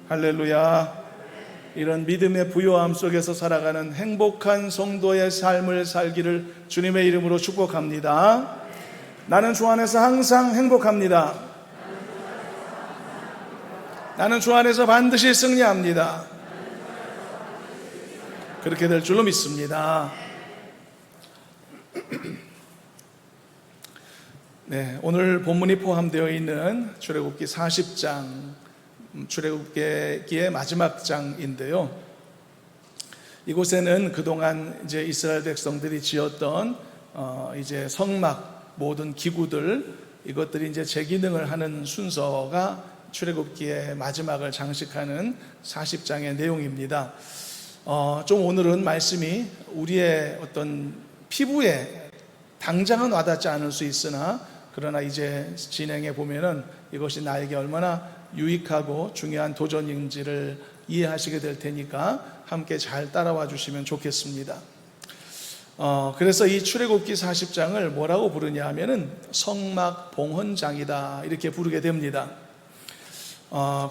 할렐루야. 이런 믿음의 부요함 속에서 살아가는 행복한 성도의 삶을 살기를 주님의 이름으로 축복합니다. 나는 주 안에서 항상 행복합니다. 나는 주 안에서 반드시 승리합니다. 그렇게 될 줄로 믿습니다. 네, 오늘 본문이 포함되어 있는 출애굽기 40장, 출애굽기의 마지막 장인데요. 이곳에는 그동안 이제 이스라엘 백성들이 지었던 이제 성막 모든 기구들, 이것들이 이제 재기능을 하는 순서가 출애굽기의 마지막을 장식하는 40장의 내용입니다. 좀 오늘은 말씀이 우리의 어떤 피부에 당장은 와닿지 않을 수 있으나, 그러나 이제 진행해 보면은 이것이 나에게 얼마나 유익하고 중요한 도전인지를 이해하시게 될 테니까 함께 잘 따라와 주시면 좋겠습니다. 그래서 이 출애굽기 40장을 뭐라고 부르냐 하면은 성막 봉헌장이다, 이렇게 부르게 됩니다.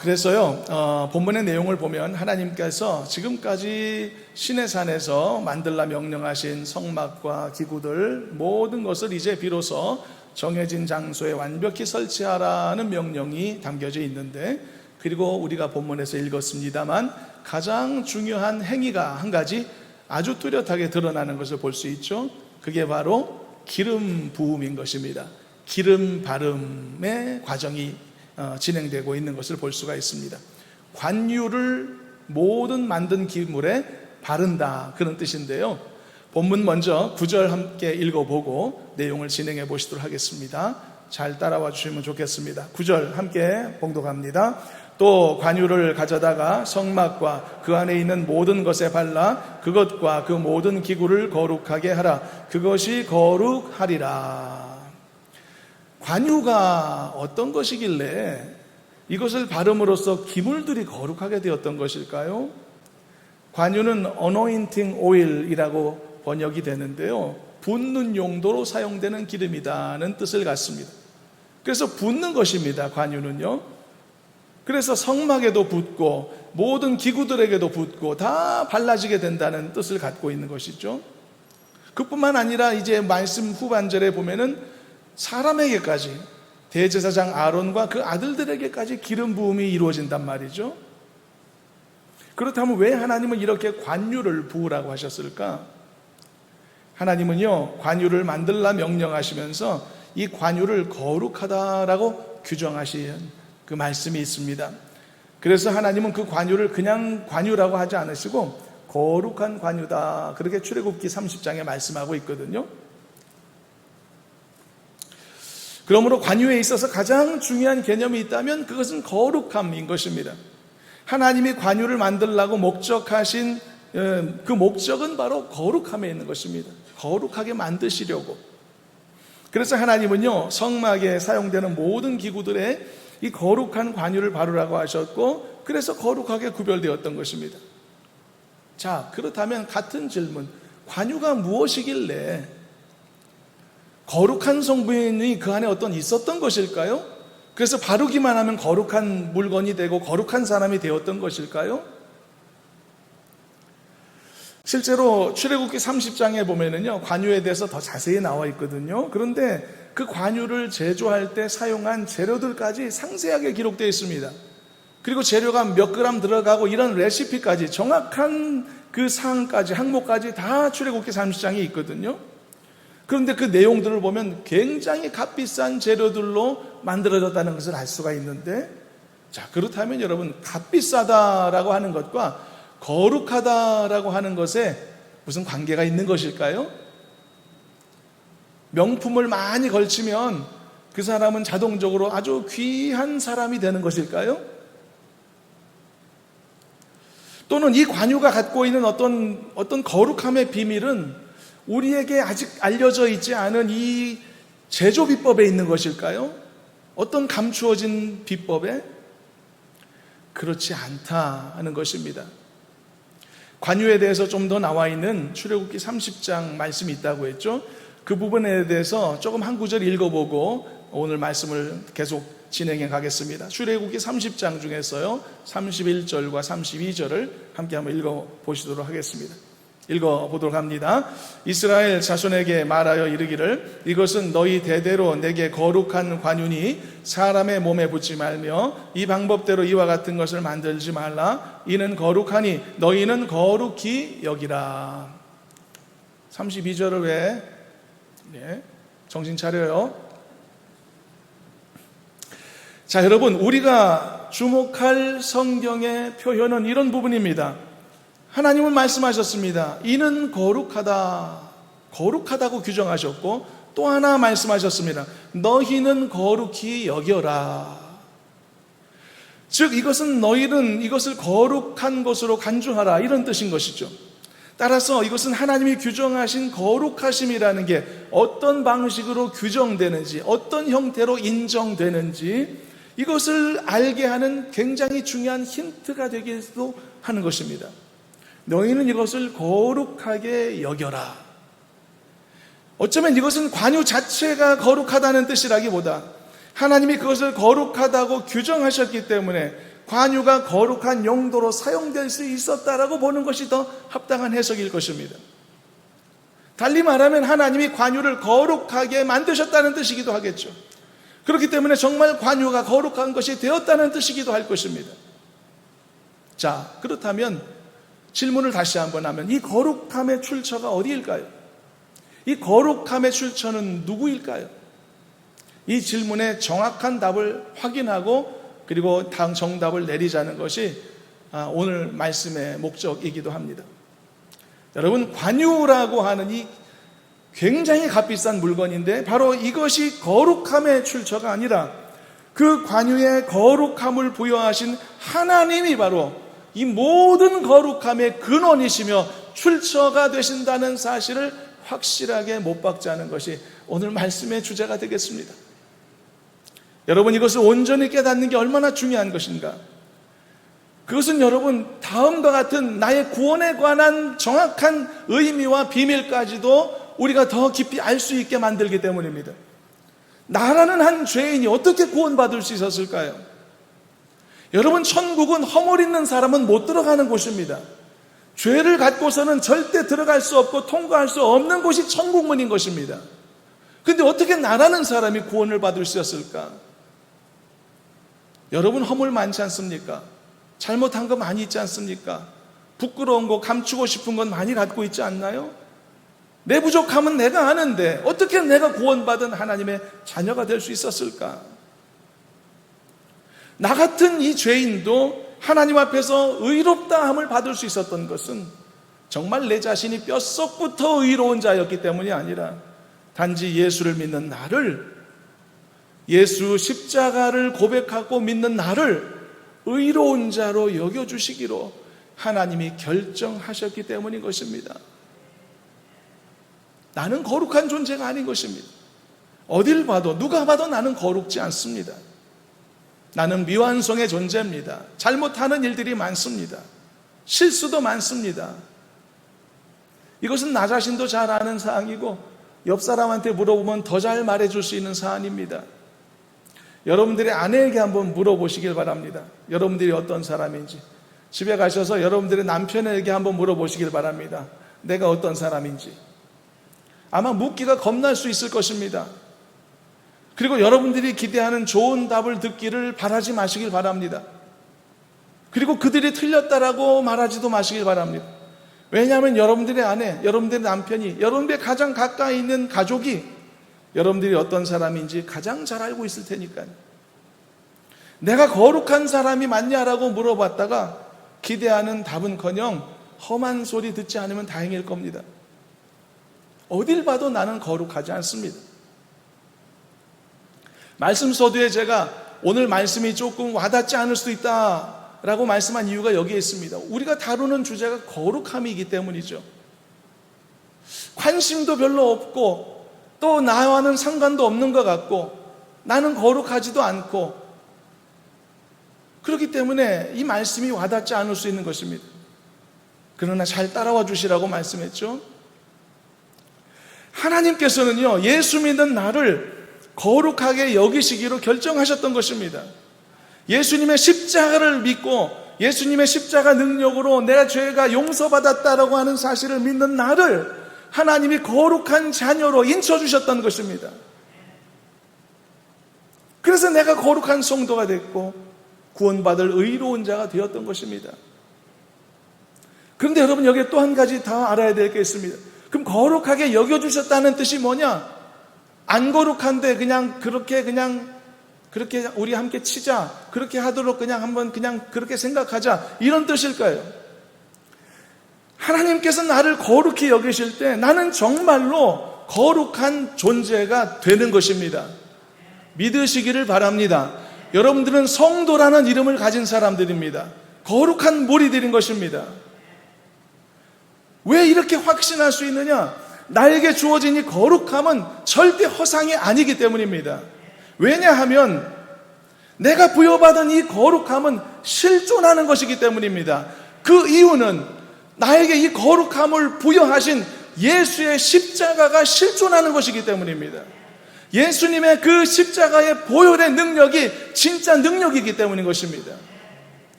그래서요, 본문의 내용을 보면 하나님께서 지금까지 시내산에서 만들라 명령하신 성막과 기구들 모든 것을 이제 비로소 정해진 장소에 완벽히 설치하라는 명령이 담겨져 있는데, 그리고 우리가 본문에서 읽었습니다만 가장 중요한 행위가 한 가지 아주 뚜렷하게 드러나는 것을 볼 수 있죠. 그게 바로 기름 부음인 것입니다. 기름 바름의 과정이 진행되고 있는 것을 볼 수가 있습니다. 관유를 모든 만든 기물에 바른다, 그런 뜻인데요. 본문 먼저 9절 함께 읽어보고 내용을 진행해 보시도록 하겠습니다. 잘 따라와 주시면 좋겠습니다. 9절 함께 봉독합니다. 또 관유를 가져다가 성막과 그 안에 있는 모든 것에 발라 그것과 그 모든 기구를 거룩하게 하라. 그것이 거룩하리라. 관유가 어떤 것이길래 이것을 바름으로써 기물들이 거룩하게 되었던 것일까요? 관유는 anointing oil이라고 번역이 되는데요, 붓는 용도로 사용되는 기름이다는 뜻을 갖습니다. 그래서 붓는 것입니다, 관유는요. 그래서 성막에도 붓고 모든 기구들에게도 붓고 다 발라지게 된다는 뜻을 갖고 있는 것이죠. 그뿐만 아니라 이제 말씀 후반절에 보면은 사람에게까지, 대제사장 아론과 그 아들들에게까지 기름 부음이 이루어진단 말이죠. 그렇다면 왜 하나님은 이렇게 관유를 부으라고 하셨을까? 하나님은요, 관유를 만들라 명령하시면서 이 관유를 거룩하다라고 규정하신 그 말씀이 있습니다. 그래서 하나님은 그 관유를 그냥 관유라고 하지 않으시고 거룩한 관유다, 그렇게 출애굽기 30장에 말씀하고 있거든요. 그러므로 관유에 있어서 가장 중요한 개념이 있다면 그것은 거룩함인 것입니다. 하나님이 관유를 만들라고 목적하신 그 목적은 바로 거룩함에 있는 것입니다. 거룩하게 만드시려고. 그래서 하나님은요, 성막에 사용되는 모든 기구들에 이 거룩한 관유를 바르라고 하셨고, 그래서 거룩하게 구별되었던 것입니다. 자, 그렇다면 같은 질문, 관유가 무엇이길래 거룩한 성분이 그 안에 어떤 있었던 것일까요? 그래서 바르기만 하면 거룩한 물건이 되고 거룩한 사람이 되었던 것일까요? 실제로 출애굽기 30장에 보면은요, 관유에 대해서 더 자세히 나와 있거든요. 그런데 그 관유를 제조할 때 사용한 재료들까지 상세하게 기록되어 있습니다. 그리고 재료가 몇 그램 들어가고 이런 레시피까지, 정확한 그 사항까지, 항목까지 다 출애굽기 30장에 있거든요. 그런데 그 내용들을 보면 굉장히 값비싼 재료들로 만들어졌다는 것을 알 수가 있는데, 자, 그렇다면 여러분, 값비싸다라고 하는 것과 거룩하다라고 하는 것에 무슨 관계가 있는 것일까요? 명품을 많이 걸치면 그 사람은 자동적으로 아주 귀한 사람이 되는 것일까요? 또는 이 관유가 갖고 있는 어떤 거룩함의 비밀은 우리에게 아직 알려져 있지 않은 이 제조 비법에 있는 것일까요? 어떤 감추어진 비법에? 그렇지 않다 하는 것입니다. 관유에 대해서 좀 더 나와 있는 출애굽기 30장 말씀이 있다고 했죠. 그 부분에 대해서 조금 한 구절 읽어보고 오늘 말씀을 계속 진행해 가겠습니다. 출애굽기 30장 중에서요 31절과 32절을 함께 한번 읽어보시도록 하겠습니다. 읽어보도록 합니다. 이스라엘 자손에게 말하여 이르기를 이것은 너희 대대로 내게 거룩한 관윤이 사람의 몸에 붙지 말며 이 방법대로 이와 같은 것을 만들지 말라. 이는 거룩하니 너희는 거룩히 여기라. 32절을 왜 정신 차려요. 자, 여러분, 우리가 주목할 성경의 표현은 이런 부분입니다. 하나님은 말씀하셨습니다. 이는 거룩하다. 거룩하다고 규정하셨고 또 하나 말씀하셨습니다. 너희는 거룩히 여겨라. 즉 이것은 너희는 이것을 거룩한 것으로 간주하라, 이런 뜻인 것이죠. 따라서 이것은 하나님이 규정하신 거룩하심이라는 게 어떤 방식으로 규정되는지, 어떤 형태로 인정되는지 이것을 알게 하는 굉장히 중요한 힌트가 되기도 하는 것입니다. 너희는 이것을 거룩하게 여겨라. 어쩌면 이것은 관유 자체가 거룩하다는 뜻이라기보다 하나님이 그것을 거룩하다고 규정하셨기 때문에 관유가 거룩한 용도로 사용될 수 있었다라고 보는 것이 더 합당한 해석일 것입니다. 달리 말하면 하나님이 관유를 거룩하게 만드셨다는 뜻이기도 하겠죠. 그렇기 때문에 정말 관유가 거룩한 것이 되었다는 뜻이기도 할 것입니다. 자, 그렇다면 질문을 다시 한번 하면 이 거룩함의 출처가 어디일까요? 이 거룩함의 출처는 누구일까요? 이 질문에 정확한 답을 확인하고 그리고 정답을 내리자는 것이 오늘 말씀의 목적이기도 합니다. 여러분, 관유라고 하는 이 굉장히 값비싼 물건인데 바로 이것이 거룩함의 출처가 아니라 그 관유에 거룩함을 부여하신 하나님이 바로 이 모든 거룩함의 근원이시며 출처가 되신다는 사실을 확실하게 못 박자는 것이 오늘 말씀의 주제가 되겠습니다. 여러분, 이것을 온전히 깨닫는 게 얼마나 중요한 것인가? 그것은 여러분, 다음과 같은 나의 구원에 관한 정확한 의미와 비밀까지도 우리가 더 깊이 알 수 있게 만들기 때문입니다. 나라는 한 죄인이 어떻게 구원받을 수 있었을까요? 여러분, 천국은 허물 있는 사람은 못 들어가는 곳입니다. 죄를 갖고서는 절대 들어갈 수 없고 통과할 수 없는 곳이 천국문인 것입니다. 그런데 어떻게 나라는 사람이 구원을 받을 수 있었을까? 여러분, 허물 많지 않습니까? 잘못한 거 많이 있지 않습니까? 부끄러운 거, 감추고 싶은 건 많이 갖고 있지 않나요? 내 부족함은 내가 아는데 어떻게 내가 구원받은 하나님의 자녀가 될 수 있었을까? 나 같은 이 죄인도 하나님 앞에서 의롭다함을 받을 수 있었던 것은 정말 내 자신이 뼛속부터 의로운 자였기 때문이 아니라 단지 예수를 믿는 나를, 예수 십자가를 고백하고 믿는 나를 의로운 자로 여겨주시기로 하나님이 결정하셨기 때문인 것입니다. 나는 거룩한 존재가 아닌 것입니다. 어딜 봐도 누가 봐도 나는 거룩지 않습니다. 나는 미완성의 존재입니다. 잘못하는 일들이 많습니다. 실수도 많습니다. 이것은 나 자신도 잘 아는 사항이고 옆 사람한테 물어보면 더 잘 말해줄 수 있는 사안입니다. 여러분들의 아내에게 한번 물어보시길 바랍니다. 여러분들이 어떤 사람인지. 집에 가셔서 여러분들의 남편에게 한번 물어보시길 바랍니다. 내가 어떤 사람인지. 아마 묻기가 겁날 수 있을 것입니다. 그리고 여러분들이 기대하는 좋은 답을 듣기를 바라지 마시길 바랍니다. 그리고 그들이 틀렸다라고 말하지도 마시길 바랍니다. 왜냐하면 여러분들의 아내, 여러분들의 남편이, 여러분들의 가장 가까이 있는 가족이 여러분들이 어떤 사람인지 가장 잘 알고 있을 테니까요. 내가 거룩한 사람이 맞냐라고 물어봤다가 기대하는 답은커녕 험한 소리 듣지 않으면 다행일 겁니다. 어딜 봐도 나는 거룩하지 않습니다. 말씀 서두에 제가 오늘 말씀이 조금 와닿지 않을 수도 있다라고 말씀한 이유가 여기에 있습니다. 우리가 다루는 주제가 거룩함이기 때문이죠. 관심도 별로 없고 또 나와는 상관도 없는 것 같고 나는 거룩하지도 않고 그렇기 때문에 이 말씀이 와닿지 않을 수 있는 것입니다. 그러나 잘 따라와 주시라고 말씀했죠. 하나님께서는요, 예수 믿는 나를 거룩하게 여기시기로 결정하셨던 것입니다. 예수님의 십자가를 믿고 예수님의 십자가 능력으로 내가 죄가 용서받았다라고 하는 사실을 믿는 나를 하나님이 거룩한 자녀로 인쳐주셨던 것입니다. 그래서 내가 거룩한 성도가 됐고 구원받을 의로운 자가 되었던 것입니다. 그런데 여러분, 여기에 또 한 가지 더 알아야 될 게 있습니다. 그럼 거룩하게 여겨주셨다는 뜻이 뭐냐? 안 거룩한데 그렇게 우리 함께 치자, 그렇게 하도록 한번 그렇게 생각하자, 이런 뜻일까요? 하나님께서 나를 거룩히 여기실 때 나는 정말로 거룩한 존재가 되는 것입니다. 믿으시기를 바랍니다. 여러분들은 성도라는 이름을 가진 사람들입니다. 거룩한 무리들인 것입니다. 왜 이렇게 확신할 수 있느냐? 나에게 주어진 이 거룩함은 절대 허상이 아니기 때문입니다. 왜냐하면 내가 부여받은 이 거룩함은 실존하는 것이기 때문입니다. 그 이유는 나에게 이 거룩함을 부여하신 예수의 십자가가 실존하는 것이기 때문입니다. 예수님의 그 십자가의 보혈의 능력이 진짜 능력이기 때문인 것입니다.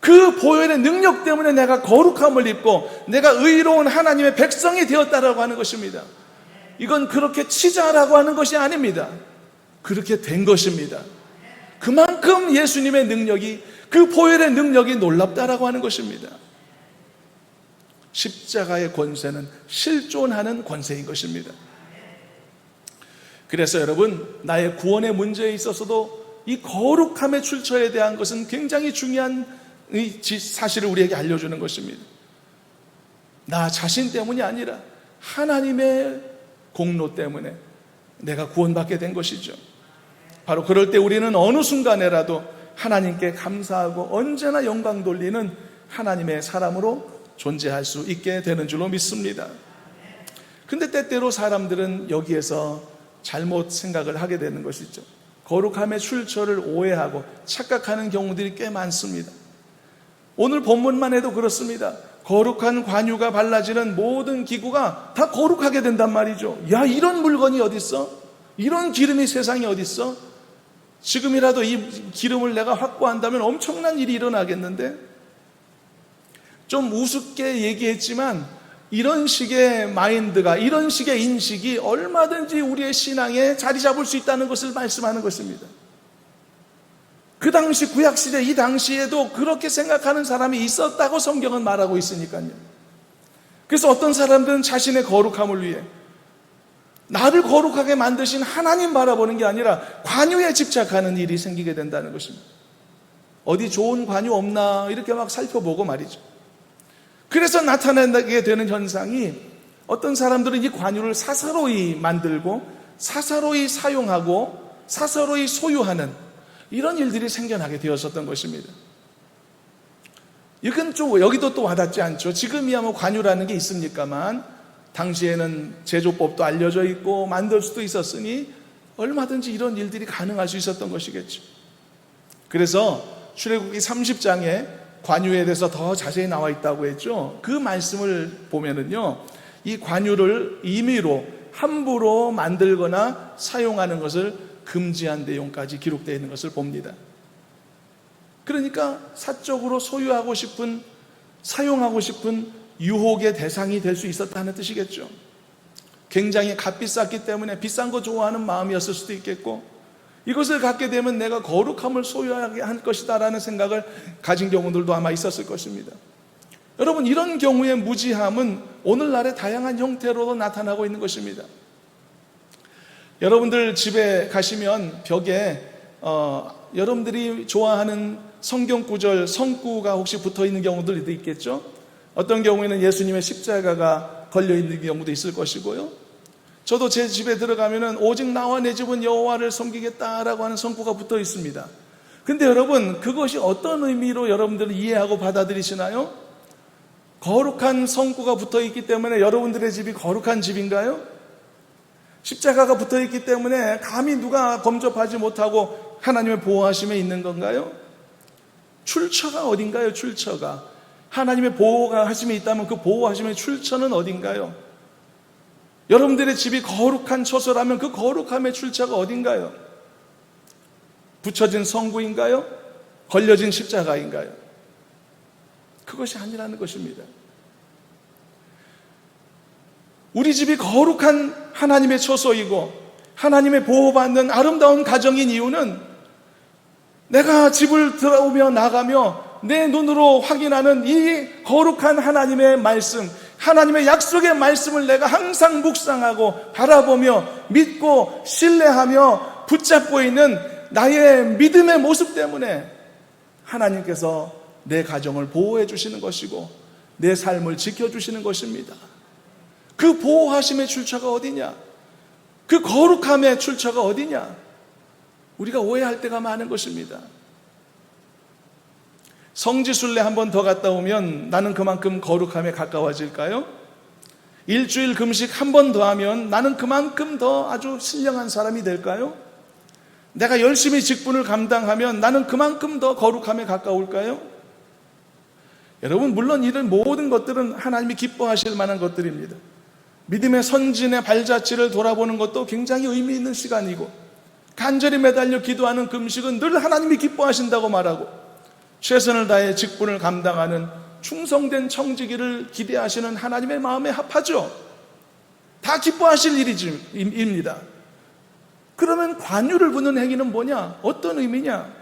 그 보혈의 능력 때문에 내가 거룩함을 입고 내가 의로운 하나님의 백성이 되었다라고 하는 것입니다. 이건 그렇게 치자라고 하는 것이 아닙니다. 그렇게 된 것입니다. 그만큼 예수님의 능력이, 그 보혈의 능력이 놀랍다라고 하는 것입니다. 십자가의 권세는 실존하는 권세인 것입니다. 그래서 여러분, 나의 구원의 문제에 있어서도 이 거룩함의 출처에 대한 것은 굉장히 중요한 사실을 우리에게 알려주는 것입니다. 나 자신 때문이 아니라 하나님의 공로 때문에 내가 구원받게 된 것이죠. 바로 그럴 때 우리는 어느 순간에라도 하나님께 감사하고 언제나 영광 돌리는 하나님의 사람으로 존재할 수 있게 되는 줄로 믿습니다. 근데 때때로 사람들은 여기에서 잘못 생각을 하게 되는 것이죠. 거룩함의 출처를 오해하고 착각하는 경우들이 꽤 많습니다. 오늘 본문만 해도 그렇습니다. 거룩한 관유가 발라지는 모든 기구가 다 거룩하게 된단 말이죠. 야, 이런 물건이 어딨어? 이런 기름이 세상에 어딨어? 지금이라도 이 기름을 내가 확보한다면 엄청난 일이 일어나겠는데? 좀 우습게 얘기했지만 이런 식의 마인드가, 이런 식의 인식이 얼마든지 우리의 신앙에 자리 잡을 수 있다는 것을 말씀하는 것입니다. 그 당시 구약시대, 이 당시에도 그렇게 생각하는 사람이 있었다고 성경은 말하고 있으니까요. 그래서 어떤 사람들은 자신의 거룩함을 위해 나를 거룩하게 만드신 하나님 바라보는 게 아니라 관유에 집착하는 일이 생기게 된다는 것입니다. 어디 좋은 관유 없나 이렇게 막 살펴보고 말이죠. 그래서 나타나게 되는 현상이, 어떤 사람들은 이 관유를 사사로이 만들고 사사로이 사용하고 사사로이 소유하는 이런 일들이 생겨나게 되었었던 것입니다. 이건 좀 여기도 또 와닿지 않죠. 지금이야 뭐 관유라는 게 있습니까만 당시에는 제조법도 알려져 있고 만들 수도 있었으니 얼마든지 이런 일들이 가능할 수 있었던 것이겠죠. 그래서 출애굽기 30장에 관유에 대해서 더 자세히 나와 있다고 했죠. 그 말씀을 보면은요, 이 관유를 임의로 함부로 만들거나 사용하는 것을 금지한 내용까지 기록되어 있는 것을 봅니다. 그러니까 사적으로 소유하고 싶은, 사용하고 싶은 유혹의 대상이 될 수 있었다는 뜻이겠죠. 굉장히 값비쌌기 때문에 비싼 거 좋아하는 마음이었을 수도 있겠고, 이것을 갖게 되면 내가 거룩함을 소유하게 할 것이다 라는 생각을 가진 경우들도 아마 있었을 것입니다. 여러분, 이런 경우의 무지함은 오늘날의 다양한 형태로도 나타나고 있는 것입니다. 여러분들 집에 가시면 벽에 여러분들이 좋아하는 성경 구절, 성구가 혹시 붙어 있는 경우들도 있겠죠. 어떤 경우에는 예수님의 십자가가 걸려 있는 경우도 있을 것이고요. 저도 제 집에 들어가면은 오직 나와 내 집은 여호와를 섬기겠다라고 하는 성구가 붙어 있습니다. 근데 여러분, 그것이 어떤 의미로 여러분들은 이해하고 받아들이시나요? 거룩한 성구가 붙어 있기 때문에 여러분들의 집이 거룩한 집인가요? 십자가가 붙어 있기 때문에 감히 누가 범접하지 못하고 하나님의 보호하심에 있는 건가요? 출처가 어딘가요? 출처가. 하나님의 보호하심이 있다면 그 보호하심의 출처는 어딘가요? 여러분들의 집이 거룩한 처소라면 그 거룩함의 출처가 어딘가요? 붙여진 성구인가요? 걸려진 십자가인가요? 그것이 아니라는 것입니다. 우리 집이 거룩한 하나님의 처소이고 하나님의 보호받는 아름다운 가정인 이유는 내가 집을 들어오며 나가며 내 눈으로 확인하는 이 거룩한 하나님의 말씀, 하나님의 약속의 말씀을 내가 항상 묵상하고 바라보며 믿고 신뢰하며 붙잡고 있는 나의 믿음의 모습 때문에 하나님께서 내 가정을 보호해 주시는 것이고 내 삶을 지켜주시는 것입니다. 그 보호하심의 출처가 어디냐? 그 거룩함의 출처가 어디냐? 우리가 오해할 때가 많은 것입니다. 성지순례 한 번 더 갔다 오면 나는 그만큼 거룩함에 가까워질까요? 일주일 금식 한 번 더 하면 나는 그만큼 더 아주 신령한 사람이 될까요? 내가 열심히 직분을 감당하면 나는 그만큼 더 거룩함에 가까울까요? 여러분, 물론 이런 모든 것들은 하나님이 기뻐하실 만한 것들입니다. 믿음의 선진의 발자취를 돌아보는 것도 굉장히 의미 있는 시간이고, 간절히 매달려 기도하는 금식은 늘 하나님이 기뻐하신다고 말하고, 최선을 다해 직분을 감당하는 충성된 청지기를 기대하시는 하나님의 마음에 합하죠. 다 기뻐하실 일입니다. 그러면 관유를 부는 행위는 뭐냐? 어떤 의미냐?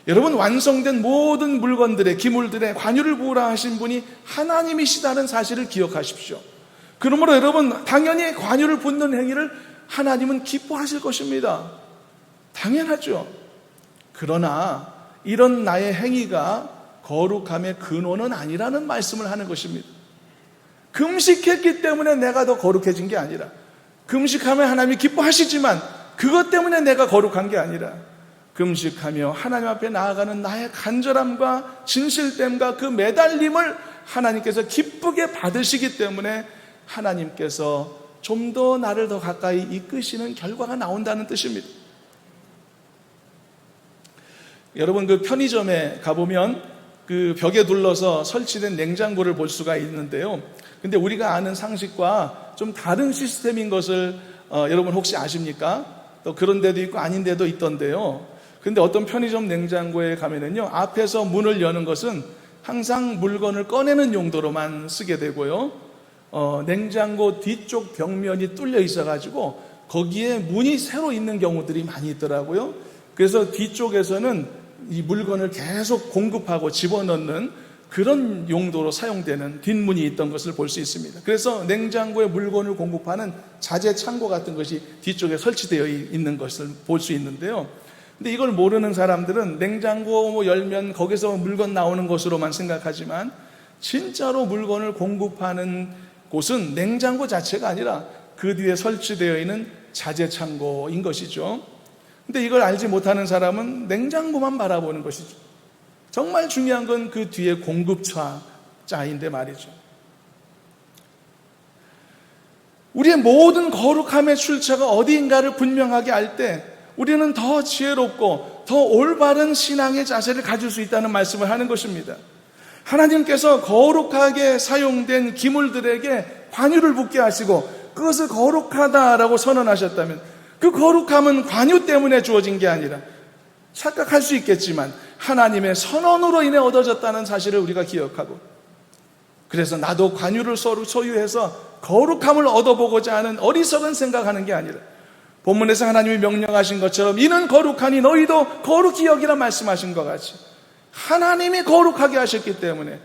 여러분, 완성된 모든 물건들의 기물들의 관유를 부으라 하신 분이 하나님이시다는 사실을 기억하십시오. 그러므로 여러분, 당연히 관유를 붓는 행위를 하나님은 기뻐하실 것입니다. 당연하죠. 그러나 이런 나의 행위가 거룩함의 근원은 아니라는 말씀을 하는 것입니다. 금식했기 때문에 내가 더 거룩해진 게 아니라, 금식하면 하나님이 기뻐하시지만 그것 때문에 내가 거룩한 게 아니라, 금식하며 하나님 앞에 나아가는 나의 간절함과 진실됨과 그 매달림을 하나님께서 기쁘게 받으시기 때문에 하나님께서 좀 더 나를 더 가까이 이끄시는 결과가 나온다는 뜻입니다. 여러분, 그 편의점에 가보면 그 벽에 둘러서 설치된 냉장고를 볼 수가 있는데요. 근데 우리가 아는 상식과 좀 다른 시스템인 것을 여러분 혹시 아십니까? 또 그런 데도 있고 아닌 데도 있던데요. 근데 어떤 편의점 냉장고에 가면은요, 앞에서 문을 여는 것은 항상 물건을 꺼내는 용도로만 쓰게 되고요. 냉장고 뒤쪽 벽면이 뚫려 있어가지고 거기에 문이 새로 있는 경우들이 많이 있더라고요. 그래서 뒤쪽에서는 이 물건을 계속 공급하고 집어넣는 그런 용도로 사용되는 뒷문이 있던 것을 볼 수 있습니다. 그래서 냉장고에 물건을 공급하는 자재 창고 같은 것이 뒤쪽에 설치되어 있는 것을 볼 수 있는데요. 근데 이걸 모르는 사람들은 냉장고 열면 거기서 물건 나오는 것으로만 생각하지만, 진짜로 물건을 공급하는 곳은 냉장고 자체가 아니라 그 뒤에 설치되어 있는 자재 창고인 것이죠. 근데 이걸 알지 못하는 사람은 냉장고만 바라보는 것이죠. 정말 중요한 건 그 뒤에 공급차인데 말이죠. 우리의 모든 거룩함의 출처가 어디인가를 분명하게 알 때 우리는 더 지혜롭고 더 올바른 신앙의 자세를 가질 수 있다는 말씀을 하는 것입니다. 하나님께서 거룩하게 사용된 기물들에게 관유를 붓게 하시고 그것을 거룩하다라고 선언하셨다면, 그 거룩함은 관유 때문에 주어진 게 아니라, 착각할 수 있겠지만 하나님의 선언으로 인해 얻어졌다는 사실을 우리가 기억하고, 그래서 나도 관유를 소유해서 거룩함을 얻어보고자 하는 어리석은 생각하는 게 아니라, 본문에서 하나님이 명령하신 것처럼 이는 거룩하니 너희도 거룩히 여기라 말씀하신 것 같이 하나님이 거룩하게 하셨기 때문에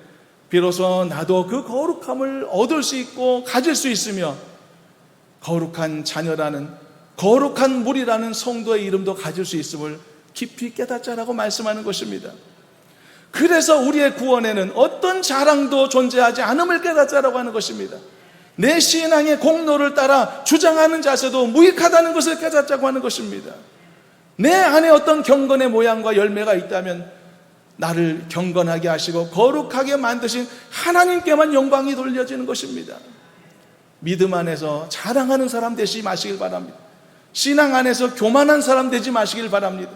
비로소 나도 그 거룩함을 얻을 수 있고 가질 수 있으며, 거룩한 자녀라는, 거룩한 무리라는 성도의 이름도 가질 수 있음을 깊이 깨닫자라고 말씀하는 것입니다. 그래서 우리의 구원에는 어떤 자랑도 존재하지 않음을 깨닫자라고 하는 것입니다. 내 신앙의 공로를 따라 주장하는 자세도 무익하다는 것을 깨닫자고 하는 것입니다. 내 안에 어떤 경건의 모양과 열매가 있다면 나를 경건하게 하시고 거룩하게 만드신 하나님께만 영광이 돌려지는 것입니다. 믿음 안에서 자랑하는 사람 되지 마시길 바랍니다. 신앙 안에서 교만한 사람 되지 마시길 바랍니다.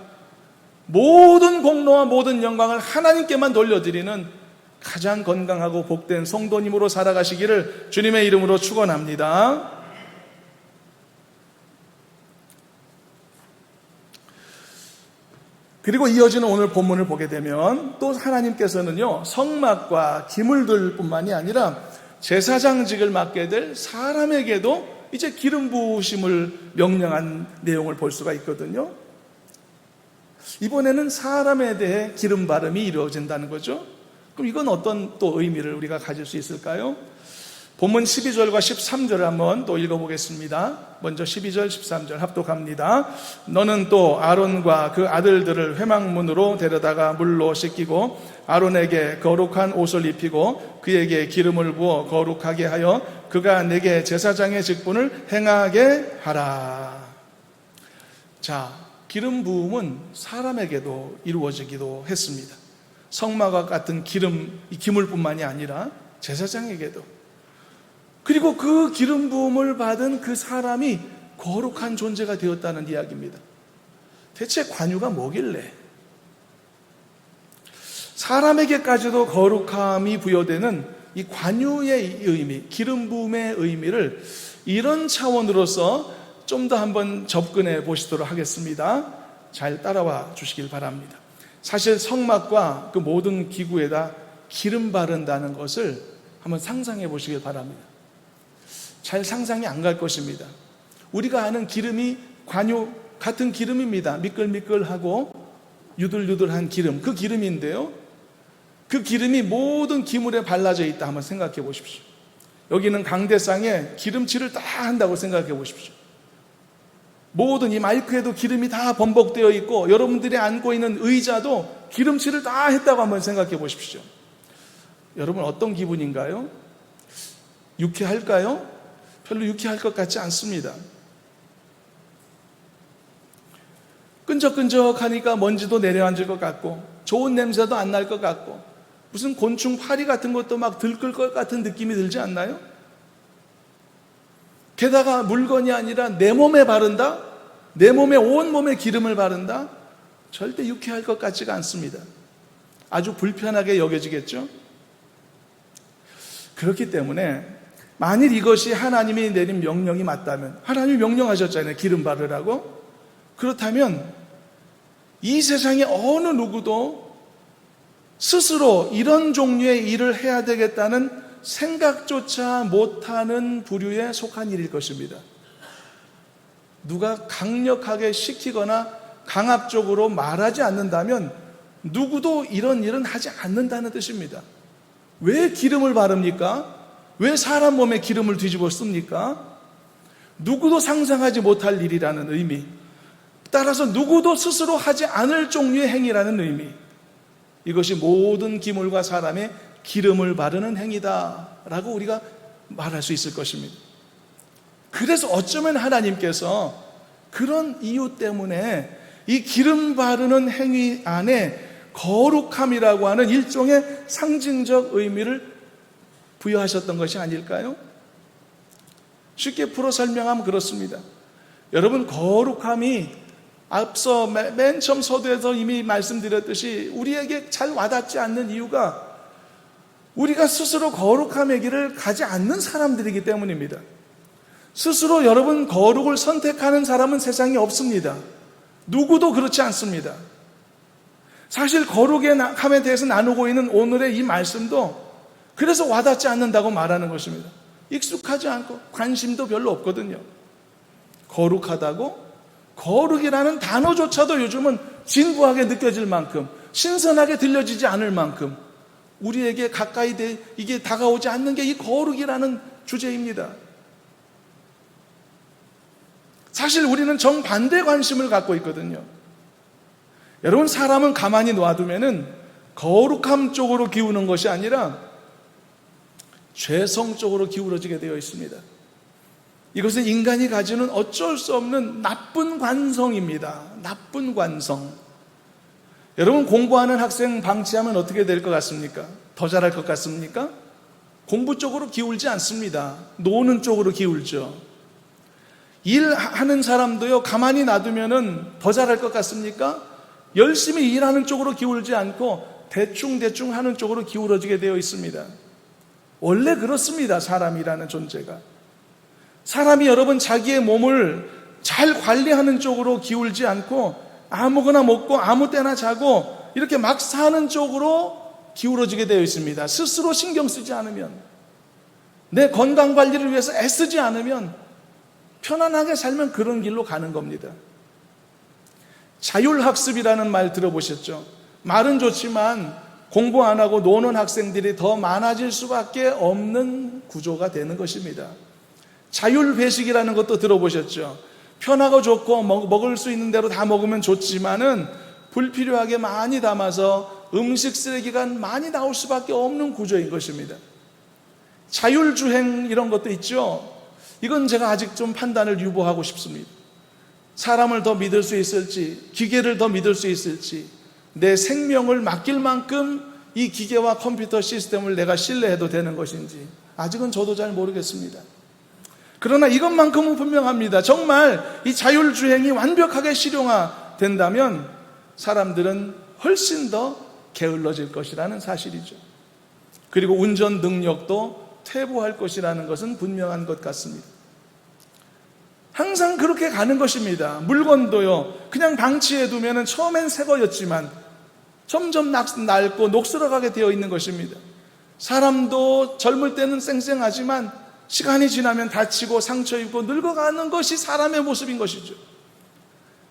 모든 공로와 모든 영광을 하나님께만 돌려드리는 가장 건강하고 복된 성도님으로 살아가시기를 주님의 이름으로 축원합니다. 그리고 이어지는 오늘 본문을 보게 되면 또 하나님께서는요, 성막과 기물들 뿐만이 아니라 제사장직을 맡게 될 사람에게도 이제 기름 부으심을 명령한 내용을 볼 수가 있거든요. 이번에는 사람에 대해 기름 바름이 이루어진다는 거죠. 그럼 이건 어떤 또 의미를 우리가 가질 수 있을까요? 본문 12절과 13절을 한번 또 읽어보겠습니다. 먼저 12절, 13절 합독합니다. 너는 또 아론과 그 아들들을 회막문으로 데려다가 물로 씻기고 아론에게 거룩한 옷을 입히고 그에게 기름을 부어 거룩하게 하여 그가 내게 제사장의 직분을 행하게 하라. 자, 기름 부음은 사람에게도 이루어지기도 했습니다. 성막과 같은 기물뿐만이 아니라 제사장에게도. 그리고 그 기름 부음을 받은 그 사람이 거룩한 존재가 되었다는 이야기입니다. 대체 관유가 뭐길래 사람에게까지도 거룩함이 부여되는 이 관유의 의미, 기름 부음의 의미를 이런 차원으로서 좀 더 한번 접근해 보시도록 하겠습니다. 잘 따라와 주시길 바랍니다. 사실 성막과 그 모든 기구에다 기름 바른다는 것을 한번 상상해 보시길 바랍니다. 잘 상상이 안 갈 것입니다. 우리가 아는 기름이 관유 같은 기름입니다. 미끌미끌하고 유들유들한 기름, 그 기름인데요, 그 기름이 모든 기물에 발라져 있다 한번 생각해 보십시오. 여기는 강대상에 기름칠을 다 한다고 생각해 보십시오. 모든 이 마이크에도 기름이 다 범벅되어 있고 여러분들이 앉고 있는 의자도 기름칠을 다 했다고 한번 생각해 보십시오. 여러분 어떤 기분인가요? 유쾌할까요? 별로 유쾌할 것 같지 않습니다. 끈적끈적하니까 먼지도 내려앉을 것 같고 좋은 냄새도 안 날 것 같고 무슨 곤충 파리 같은 것도 막 들끓 것 같은 느낌이 들지 않나요? 게다가 물건이 아니라 내 몸에 바른다? 내 몸에 온몸에 기름을 바른다? 절대 유쾌할 것 같지가 않습니다. 아주 불편하게 여겨지겠죠? 그렇기 때문에 만일 이것이 하나님이 내린 명령이 맞다면, 하나님이 명령하셨잖아요, 기름 바르라고. 그렇다면 이 세상에 어느 누구도 스스로 이런 종류의 일을 해야 되겠다는 생각조차 못하는 부류에 속한 일일 것입니다. 누가 강력하게 시키거나 강압적으로 말하지 않는다면 누구도 이런 일은 하지 않는다는 뜻입니다. 왜 기름을 바릅니까? 왜 사람 몸에 기름을 뒤집어 씁니까? 누구도 상상하지 못할 일이라는 의미, 따라서 누구도 스스로 하지 않을 종류의 행위라는 의미, 이것이 모든 기물과 사람의 기름을 바르는 행위다라고 우리가 말할 수 있을 것입니다. 그래서 어쩌면 하나님께서 그런 이유 때문에 이 기름 바르는 행위 안에 거룩함이라고 하는 일종의 상징적 의미를 부여하셨던 것이 아닐까요? 쉽게 풀어 설명하면 그렇습니다. 여러분, 거룩함이 앞서 맨 처음 서두에서 이미 말씀드렸듯이 우리에게 잘 와닿지 않는 이유가 우리가 스스로 거룩함의 길을 가지 않는 사람들이기 때문입니다. 스스로 여러분 거룩을 선택하는 사람은 세상에 없습니다. 누구도 그렇지 않습니다. 사실 거룩의 함에 대해서 나누고 있는 오늘의 이 말씀도 그래서 와닿지 않는다고 말하는 것입니다. 익숙하지 않고 관심도 별로 없거든요. 거룩하다고? 거룩이라는 단어조차도 요즘은 진부하게 느껴질 만큼, 신선하게 들려지지 않을 만큼 우리에게 가까이 이게 다가오지 않는 게 이 거룩이라는 주제입니다. 사실 우리는 정반대 관심을 갖고 있거든요. 여러분, 사람은 가만히 놔두면은 거룩함 쪽으로 기우는 것이 아니라 죄성 쪽으로 기울어지게 되어 있습니다. 이것은 인간이 가지는 어쩔 수 없는 나쁜 관성입니다. 나쁜 관성. 여러분, 공부하는 학생 방치하면 어떻게 될 것 같습니까? 더 잘할 것 같습니까? 공부 쪽으로 기울지 않습니다. 노는 쪽으로 기울죠. 일하는 사람도요, 가만히 놔두면 더 잘할 것 같습니까? 열심히 일하는 쪽으로 기울지 않고 대충 하는 쪽으로 기울어지게 되어 있습니다. 원래 그렇습니다. 사람이라는 존재가. 사람이 여러분 자기의 몸을 잘 관리하는 쪽으로 기울지 않고 아무거나 먹고 아무 때나 자고 이렇게 막 사는 쪽으로 기울어지게 되어 있습니다. 스스로 신경 쓰지 않으면, 내 건강 관리를 위해서 애쓰지 않으면, 편안하게 살면 그런 길로 가는 겁니다. 자율학습이라는 말 들어보셨죠? 말은 좋지만 공부 안 하고 노는 학생들이 더 많아질 수밖에 없는 구조가 되는 것입니다. 자율배식이라는 것도 들어보셨죠? 편하고 좋고 먹을 수 있는 대로 다 먹으면 좋지만은 불필요하게 많이 담아서 음식 쓰레기가 많이 나올 수밖에 없는 구조인 것입니다. 자율주행 이런 것도 있죠. 이건 제가 아직 좀 판단을 유보하고 싶습니다. 사람을 더 믿을 수 있을지, 기계를 더 믿을 수 있을지, 내 생명을 맡길 만큼 이 기계와 컴퓨터 시스템을 내가 신뢰해도 되는 것인지 아직은 저도 잘 모르겠습니다. 그러나 이것만큼은 분명합니다. 정말 이 자율주행이 완벽하게 실용화된다면 사람들은 훨씬 더 게을러질 것이라는 사실이죠. 그리고 운전 능력도 퇴보할 것이라는 것은 분명한 것 같습니다. 항상 그렇게 가는 것입니다. 물건도요, 그냥 방치해 두면 처음엔 새 거였지만 점점 낡고 녹슬어가게 되어 있는 것입니다. 사람도 젊을 때는 쌩쌩하지만 시간이 지나면 다치고 상처 입고 늙어가는 것이 사람의 모습인 것이죠.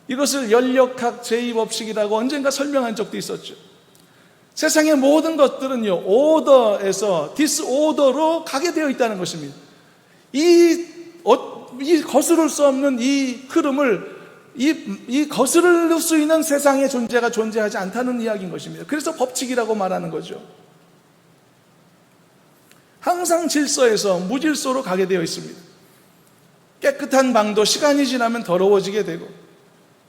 이것을 연력학 제2법칙이라고 언젠가 설명한 적도 있었죠. 세상의 모든 것들은요, 오더에서 디스오더로 가게 되어 있다는 것입니다. 이 거스를 수 없는 이 흐름을, 이 거스를 수 있는 세상의 존재가 존재하지 않다는 이야기인 것입니다. 그래서 법칙이라고 말하는 거죠. 항상 질서에서 무질서로 가게 되어 있습니다. 깨끗한 방도 시간이 지나면 더러워지게 되고,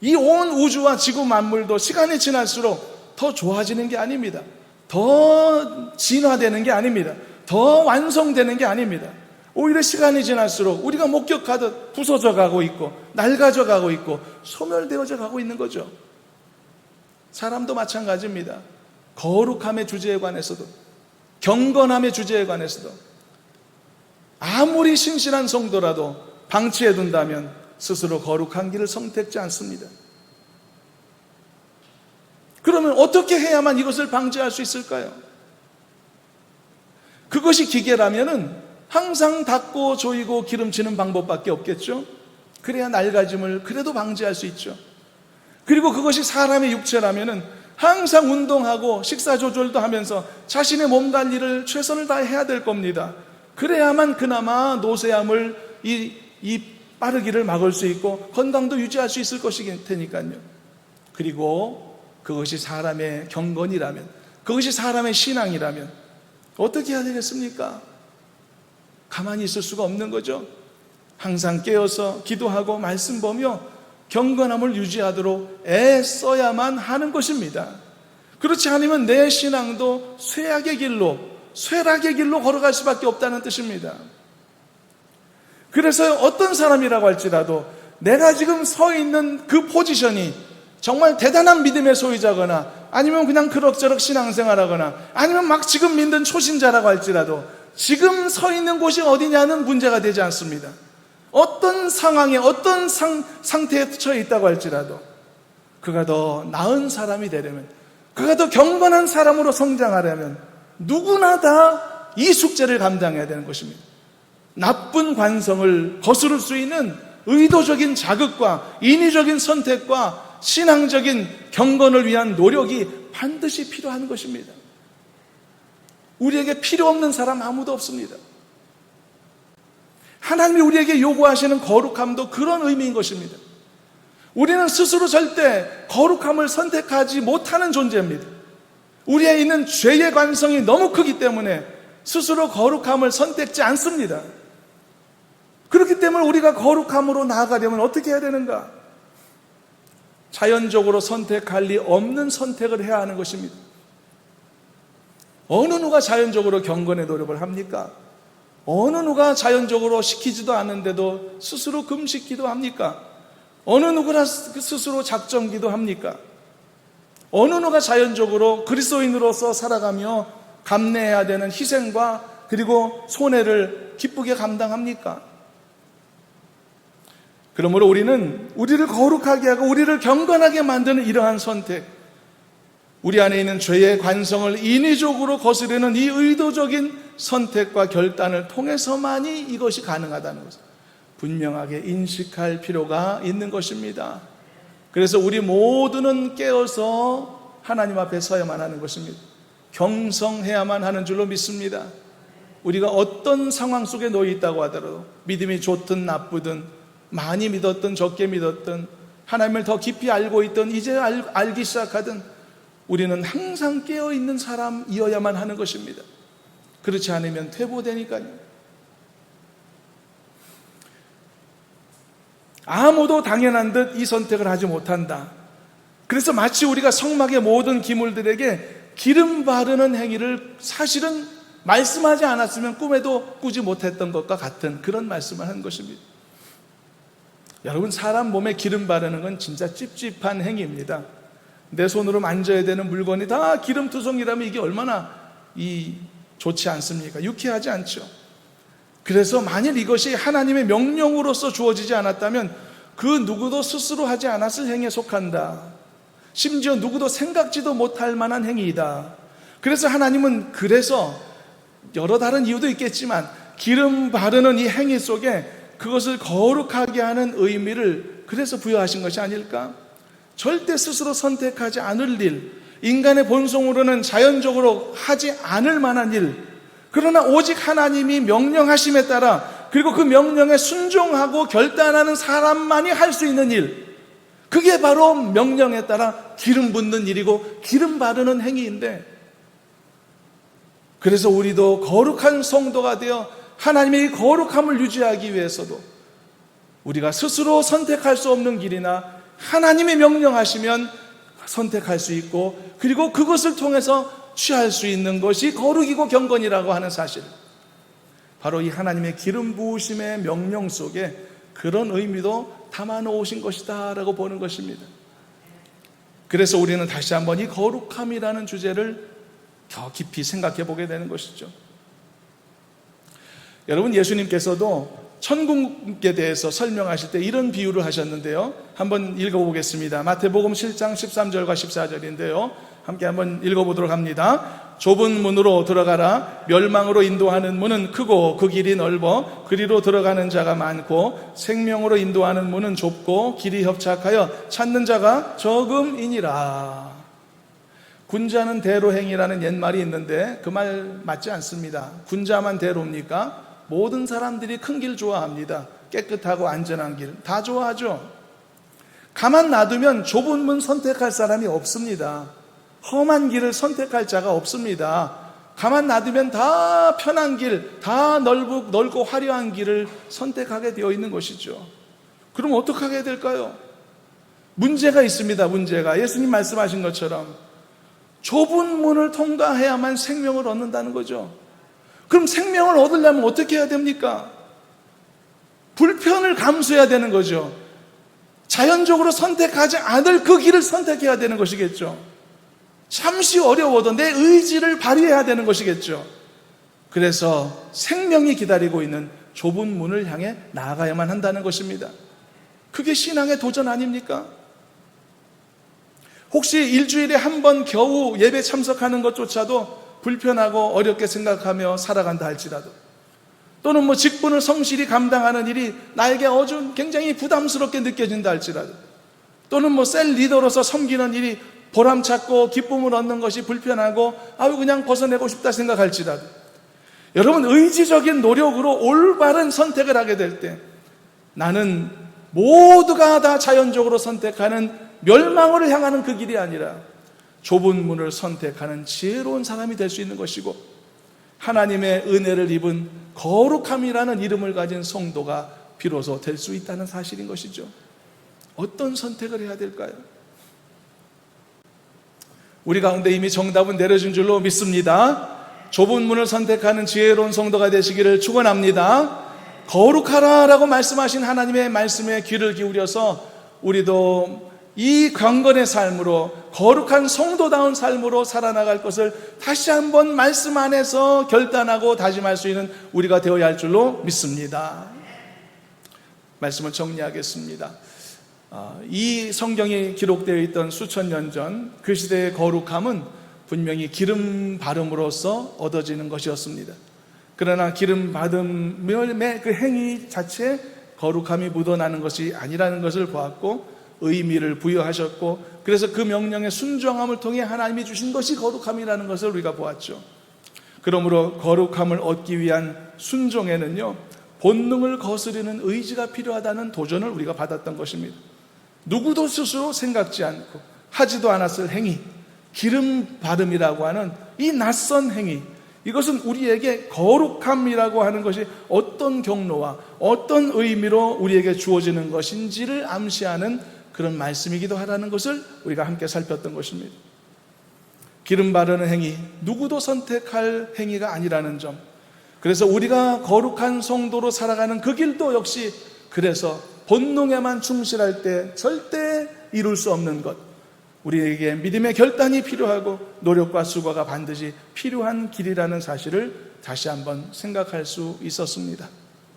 이 온 우주와 지구 만물도 시간이 지날수록 더 좋아지는 게 아닙니다. 더 진화되는 게 아닙니다. 더 완성되는 게 아닙니다. 오히려 시간이 지날수록 우리가 목격하듯 부서져 가고 있고 낡아져 가고 있고 소멸되어져 가고 있는 거죠. 사람도 마찬가지입니다. 거룩함의 주제에 관해서도, 경건함의 주제에 관해서도 아무리 신실한 성도라도 방치해 둔다면 스스로 거룩한 길을 선택지 않습니다. 그러면 어떻게 해야만 이것을 방지할 수 있을까요? 그것이 기계라면은 항상 닦고 조이고 기름치는 방법밖에 없겠죠. 그래야 낡아짐을 그래도 방지할 수 있죠. 그리고 그것이 사람의 육체라면은 항상 운동하고 식사 조절도 하면서 자신의 몸 관리를 최선을 다해야 될 겁니다. 그래야만 그나마 노쇠함을 이 빠르기를 막을 수 있고 건강도 유지할 수 있을 것이기 테니까요. 그리고 그것이 사람의 경건이라면, 그것이 사람의 신앙이라면 어떻게 해야 되겠습니까? 가만히 있을 수가 없는 거죠. 항상 깨어서 기도하고 말씀 보며 경건함을 유지하도록 애써야만 하는 것입니다. 그렇지 않으면 내 신앙도 쇠락의 길로 걸어갈 수밖에 없다는 뜻입니다. 그래서 어떤 사람이라고 할지라도 내가 지금 서 있는 그 포지션이 정말 대단한 믿음의 소유자거나 아니면 그냥 그럭저럭 신앙생활하거나 아니면 막 지금 믿는 초신자라고 할지라도 지금 서 있는 곳이 어디냐는 문제가 되지 않습니다. 어떤 상황에 어떤 상태에 처해 있다고 할지라도 그가 더 나은 사람이 되려면, 그가 더 경건한 사람으로 성장하려면 누구나 다 이 숙제를 감당해야 되는 것입니다. 나쁜 관성을 거스를 수 있는 의도적인 자극과 인위적인 선택과 신앙적인 경건을 위한 노력이 반드시 필요한 것입니다. 우리에게 필요 없는 사람 아무도 없습니다. 하나님이 우리에게 요구하시는 거룩함도 그런 의미인 것입니다. 우리는 스스로 절대 거룩함을 선택하지 못하는 존재입니다. 우리에 있는 죄의 관성이 너무 크기 때문에 스스로 거룩함을 선택지 않습니다. 그렇기 때문에 우리가 거룩함으로 나아가려면 어떻게 해야 되는가? 자연적으로 선택할 리 없는 선택을 해야 하는 것입니다. 어느 누가 자연적으로 경건의 노력을 합니까? 어느 누가 자연적으로 시키지도 않는데도 스스로 금식기도 합니까? 어느 누구나 스스로 작정기도 합니까? 어느 누가 자연적으로 그리스도인으로서 살아가며 감내해야 되는 희생과 그리고 손해를 기쁘게 감당합니까? 그러므로 우리는 우리를 거룩하게 하고 우리를 경건하게 만드는 이러한 선택, 우리 안에 있는 죄의 관성을 인위적으로 거스르는 이 의도적인 선택과 결단을 통해서만이 이것이 가능하다는 것을 분명하게 인식할 필요가 있는 것입니다. 그래서 우리 모두는 깨어서 하나님 앞에 서야만 하는 것입니다. 경성해야만 하는 줄로 믿습니다. 우리가 어떤 상황 속에 놓여 있다고 하더라도 믿음이 좋든 나쁘든 많이 믿었든 적게 믿었든 하나님을 더 깊이 알고 있든 이제 알기 시작하든 우리는 항상 깨어있는 사람이어야만 하는 것입니다. 그렇지 않으면 퇴보되니까요. 아무도 당연한 듯 이 선택을 하지 못한다. 그래서 마치 우리가 성막의 모든 기물들에게 기름 바르는 행위를 사실은 말씀하지 않았으면 꿈에도 꾸지 못했던 것과 같은 그런 말씀을 하는 것입니다. 여러분, 사람 몸에 기름 바르는 건 진짜 찝찝한 행위입니다. 내 손으로 만져야 되는 물건이 다 기름투성이라면 이게 얼마나 좋지 않습니까? 유쾌하지 않죠. 그래서 만일 이것이 하나님의 명령으로서 주어지지 않았다면 그 누구도 스스로 하지 않았을 행위에 속한다. 심지어 누구도 생각지도 못할 만한 행위이다. 그래서 하나님은 여러 다른 이유도 있겠지만 기름 바르는 이 행위 속에 그것을 거룩하게 하는 의미를 그래서 부여하신 것이 아닐까? 절대 스스로 선택하지 않을 일, 인간의 본성으로는 자연적으로 하지 않을 만한 일, 그러나 오직 하나님이 명령하심에 따라 그리고 그 명령에 순종하고 결단하는 사람만이 할 수 있는 일, 그게 바로 명령에 따라 기름 붓는 일이고 기름 바르는 행위인데, 그래서 우리도 거룩한 성도가 되어 하나님의 이 거룩함을 유지하기 위해서도 우리가 스스로 선택할 수 없는 길이나 하나님이 명령하시면 선택할 수 있고 그리고 그것을 통해서 취할 수 있는 것이 거룩이고 경건이라고 하는 사실, 바로 이 하나님의 기름 부으심의 명령 속에 그런 의미도 담아 놓으신 것이다 라고 보는 것입니다. 그래서 우리는 다시 한번 이 거룩함이라는 주제를 더 깊이 생각해 보게 되는 것이죠. 여러분, 예수님께서도 천국에 대해서 설명하실 때 이런 비유를 하셨는데요. 한번 읽어보겠습니다. 마태복음 7장 13절과 14절인데요. 함께 한번 읽어보도록 합니다. 좁은 문으로 들어가라. 멸망으로 인도하는 문은 크고 그 길이 넓어 그리로 들어가는 자가 많고 생명으로 인도하는 문은 좁고 길이 협착하여 찾는 자가 적음이니라. 군자는 대로행이라는 옛말이 있는데 그 말 맞지 않습니다. 군자만 대로입니까? 모든 사람들이 큰 길 좋아합니다. 깨끗하고 안전한 길 다 좋아하죠. 가만 놔두면 좁은 문 선택할 사람이 없습니다. 험한 길을 선택할 자가 없습니다. 가만 놔두면 다 편한 길, 다 넓고 화려한 길을 선택하게 되어 있는 것이죠. 그럼 어떻게 하게 될까요? 문제가 있습니다. 문제가 예수님 말씀하신 것처럼 좁은 문을 통과해야만 생명을 얻는다는 거죠. 그럼 생명을 얻으려면 어떻게 해야 됩니까? 불편을 감수해야 되는 거죠. 자연적으로 선택하지 않을 그 길을 선택해야 되는 것이겠죠. 잠시 어려워도 내 의지를 발휘해야 되는 것이겠죠. 그래서 생명이 기다리고 있는 좁은 문을 향해 나아가야만 한다는 것입니다. 그게 신앙의 도전 아닙니까? 혹시 일주일에 한 번 겨우 예배 참석하는 것조차도 불편하고 어렵게 생각하며 살아간다 할지라도, 또는 직분을 성실히 감당하는 일이 나에게 굉장히 부담스럽게 느껴진다 할지라도, 또는 셀 리더로서 섬기는 일이 보람찾고 기쁨을 얻는 것이 불편하고 그냥 벗어내고 싶다 생각할지라도, 여러분, 의지적인 노력으로 올바른 선택을 하게 될 때 나는 모두가 다 자연적으로 선택하는 멸망을 향하는 그 길이 아니라 좁은 문을 선택하는 지혜로운 사람이 될 수 있는 것이고, 하나님의 은혜를 입은 거룩함이라는 이름을 가진 성도가 비로소 될 수 있다는 사실인 것이죠. 어떤 선택을 해야 될까요? 우리 가운데 이미 정답은 내려진 줄로 믿습니다. 좁은 문을 선택하는 지혜로운 성도가 되시기를 축원합니다. 거룩하라 라고 말씀하신 하나님의 말씀에 귀를 기울여서 우리도 이 경건의 삶으로, 거룩한 성도다운 삶으로 살아나갈 것을 다시 한번 말씀 안에서 결단하고 다짐할 수 있는 우리가 되어야 할 줄로 믿습니다. 말씀을 정리하겠습니다. 이 성경이 기록되어 있던 수천 년 전 그 시대의 거룩함은 분명히 기름 바름으로써 얻어지는 것이었습니다. 그러나 기름 바름의 그 행위 자체 거룩함이 묻어나는 것이 아니라는 것을 보았고, 의미를 부여하셨고, 그래서 그 명령에 순종함을 통해 하나님이 주신 것이 거룩함이라는 것을 우리가 보았죠. 그러므로 거룩함을 얻기 위한 순종에는요, 본능을 거스르는 의지가 필요하다는 도전을 우리가 받았던 것입니다. 누구도 스스로 생각지 않고 하지도 않았을 행위, 기름 바름이라고 하는 이 낯선 행위, 이것은 우리에게 거룩함이라고 하는 것이 어떤 경로와 어떤 의미로 우리에게 주어지는 것인지를 암시하는 그런 말씀이기도 하다는 것을 우리가 함께 살폈던 것입니다. 기름 바르는 행위, 누구도 선택할 행위가 아니라는 점, 그래서 우리가 거룩한 성도로 살아가는 그 길도 역시 그래서 본능에만 충실할 때 절대 이룰 수 없는 것, 우리에게 믿음의 결단이 필요하고 노력과 수고가 반드시 필요한 길이라는 사실을 다시 한번 생각할 수 있었습니다.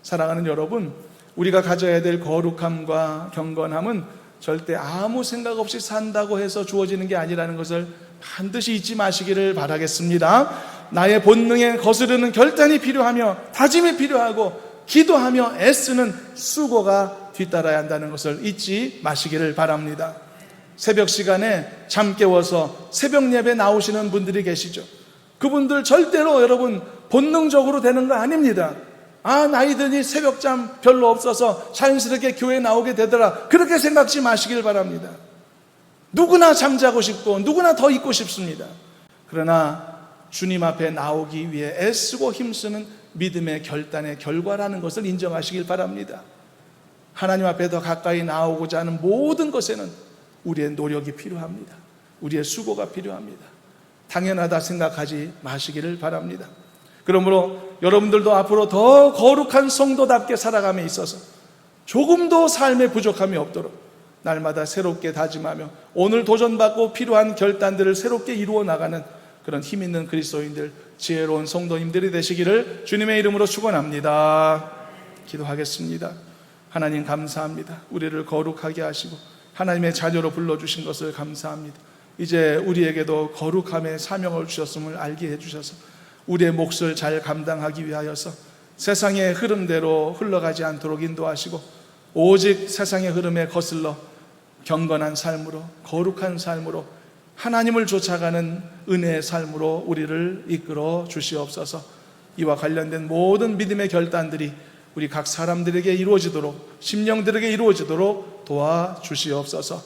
사랑하는 여러분, 우리가 가져야 될 거룩함과 경건함은 절대 아무 생각 없이 산다고 해서 주어지는 게 아니라는 것을 반드시 잊지 마시기를 바라겠습니다. 나의 본능에 거스르는 결단이 필요하며 다짐이 필요하고 기도하며 애쓰는 수고가 뒤따라야 한다는 것을 잊지 마시기를 바랍니다. 새벽 시간에 잠 깨워서 새벽 예배 나오시는 분들이 계시죠. 그분들 절대로 여러분 본능적으로 되는 거 아닙니다. 나이 드니 새벽잠 별로 없어서 자연스럽게 교회에 나오게 되더라, 그렇게 생각지 마시길 바랍니다. 누구나 잠자고 싶고 누구나 더 있고 싶습니다. 그러나 주님 앞에 나오기 위해 애쓰고 힘쓰는 믿음의 결단의 결과라는 것을 인정하시길 바랍니다. 하나님 앞에 더 가까이 나오고자 하는 모든 것에는 우리의 노력이 필요합니다. 우리의 수고가 필요합니다. 당연하다 생각하지 마시기를 바랍니다. 그러므로 여러분들도 앞으로 더 거룩한 성도답게 살아감에 있어서 조금도 삶에 부족함이 없도록 날마다 새롭게 다짐하며 오늘 도전받고 필요한 결단들을 새롭게 이루어 나가는 그런 힘 있는 그리스도인들, 지혜로운 성도님들이 되시기를 주님의 이름으로 축원합니다. 기도하겠습니다. 하나님 감사합니다. 우리를 거룩하게 하시고 하나님의 자녀로 불러주신 것을 감사합니다. 이제 우리에게도 거룩함의 사명을 주셨음을 알게 해주셔서 우리의 몫을 잘 감당하기 위하여서 세상의 흐름대로 흘러가지 않도록 인도하시고 오직 세상의 흐름에 거슬러 경건한 삶으로, 거룩한 삶으로, 하나님을 쫓아가는 은혜의 삶으로 우리를 이끌어 주시옵소서. 이와 관련된 모든 믿음의 결단들이 우리 각 사람들에게 이루어지도록, 심령들에게 이루어지도록 도와주시옵소서.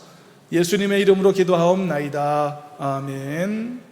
예수님의 이름으로 기도하옵나이다. 아멘.